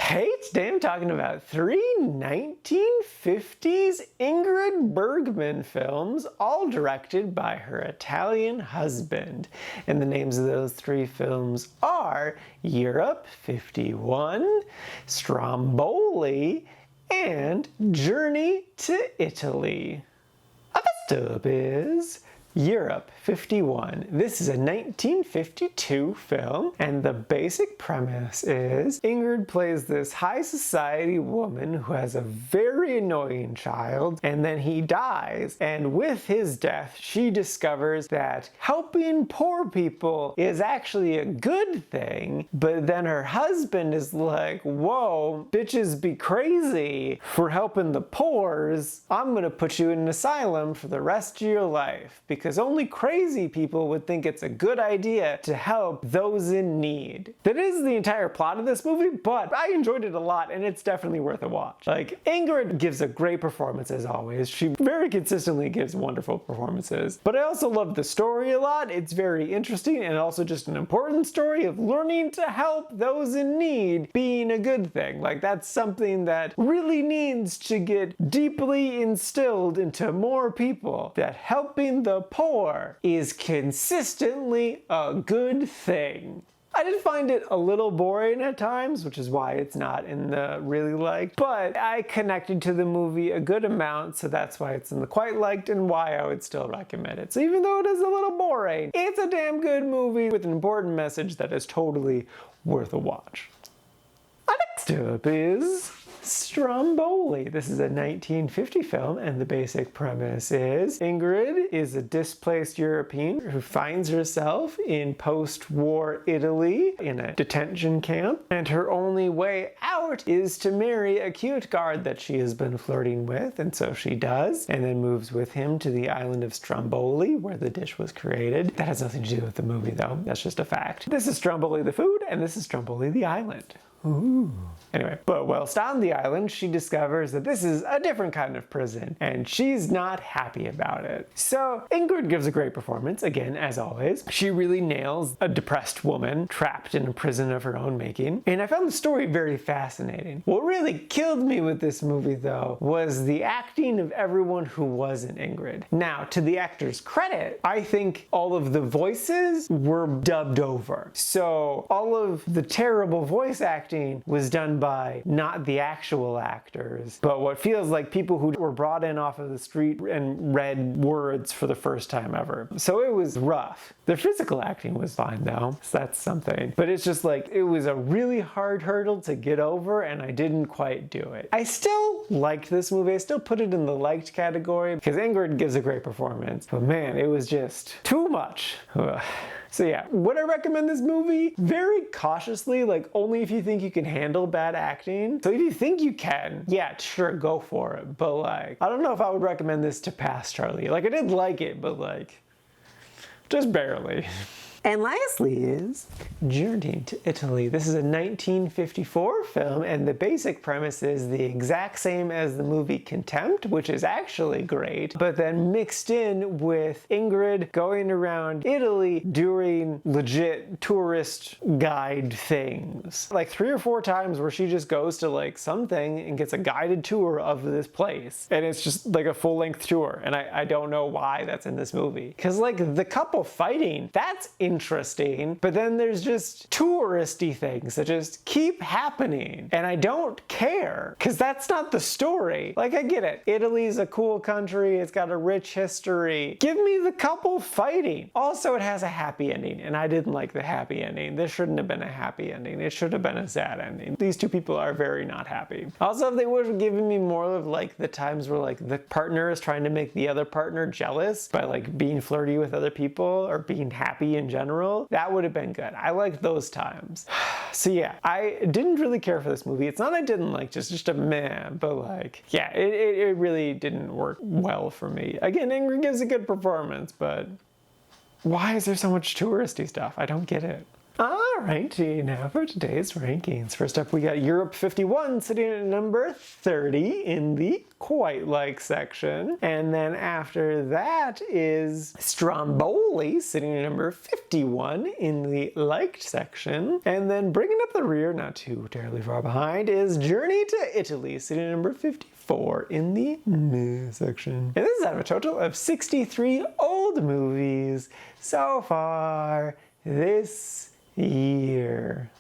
Hey, today I'm talking about three 1950s Ingrid Bergman films, all directed by her Italian husband. And the names of those three films are Europe 51, Stromboli, and Journey to Italy. First up is Europe 51. This is a 1952 film, and the basic premise is Ingrid plays this high society woman who has a very annoying child, and then he dies, and with his death she discovers that helping poor people is actually a good thing, but then her husband is like, whoa, bitches be crazy for helping the poors. I'm gonna put you in an asylum for the rest of your life, because only crazy people would think it's a good idea to help those in need. That is the entire plot of this movie, but I enjoyed it a lot and it's definitely worth a watch. Like, Ingrid gives a great performance as always. She very consistently gives wonderful performances. But I also love the story a lot. It's very interesting and also just an important story of learning to help those in need being a good thing. Like, that's something that really needs to get deeply instilled into more people, that helping the poor is consistently a good thing. I did find it a little boring at times, which is why it's not in the really liked, but I connected to the movie a good amount, so that's why it's in the quite liked and why I would still recommend it. So even though it is a little boring, it's a damn good movie with an important message that is totally worth a watch. Next up is Stromboli. This is a 1950 film, and the basic premise is Ingrid is a displaced European who finds herself in post-war Italy in a detention camp, and her only way out is to marry a cute guard that she has been flirting with, and so she does, and then moves with him to the island of Stromboli, where the dish was created. That has nothing to do with the movie, though. That's just a fact. This is Stromboli the food, and this is Stromboli the island. Ooh. Anyway, but whilst on the island, she discovers that this is a different kind of prison, and she's not happy about it. So Ingrid gives a great performance, again, as always. She really nails a depressed woman trapped in a prison of her own making, and I found the story very fascinating. What really killed me with this movie, though, was the acting of everyone who wasn't Ingrid. Now, to the actor's credit, I think all of the voices were dubbed over. So all of the terrible voice acting was done by not the actual actors, but what feels like people who were brought in off of the street and read words for the first time ever. So it was rough. The physical acting was fine though, so that's something. But it's just like, it was a really hard hurdle to get over, and I didn't quite do it. I still liked this movie. I still put it in the liked category because Ingrid gives a great performance, but man, it was just too much. Ugh. So yeah, would I recommend this movie? Very cautiously, like only if you think you can handle bad acting. So if you think you can, yeah, sure, go for it. But like, I don't know if I would recommend this to pass Charlie. Like, I did like it, but like, just barely. And lastly is Journey to Italy. This is a 1954 film, and the basic premise is the exact same as the movie Contempt, which is actually great, but then mixed in with Ingrid going around Italy doing legit tourist guide things. Like 3 or 4 times where she just goes to like something and gets a guided tour of this place. And it's just like a full-length tour, and I don't know why that's in this movie. Because like the couple fighting, that's interesting, but then there's just touristy things that just keep happening, and I don't care because that's not the story. Like, I get it, Italy's a cool country, it's got a rich history, give me the couple fighting. Also, it has a happy ending, and I didn't like the happy ending. This shouldn't have been a happy ending, it should have been a sad ending. These two people are very not happy. Also, if they would have given me more of like the times where like the partner is trying to make the other partner jealous by like being flirty with other people or being happy in general, that would have been good. I liked those times. So yeah, I didn't really care for this movie. It's not I didn't like, just a meh, but like, yeah, it really didn't work well for me. Again, Ingrid gives a good performance, but why is there so much touristy stuff? I don't get it. Alrighty, now for today's rankings. First up, we got Europe 51 sitting at number 30 in the quite like section. And then after that is Stromboli sitting at number 51 in the liked section. And then bringing up the rear, not too terribly far behind, is Journey to Italy sitting at number 54 in the meh section. And this is out of a total of 63 old movies so far this year.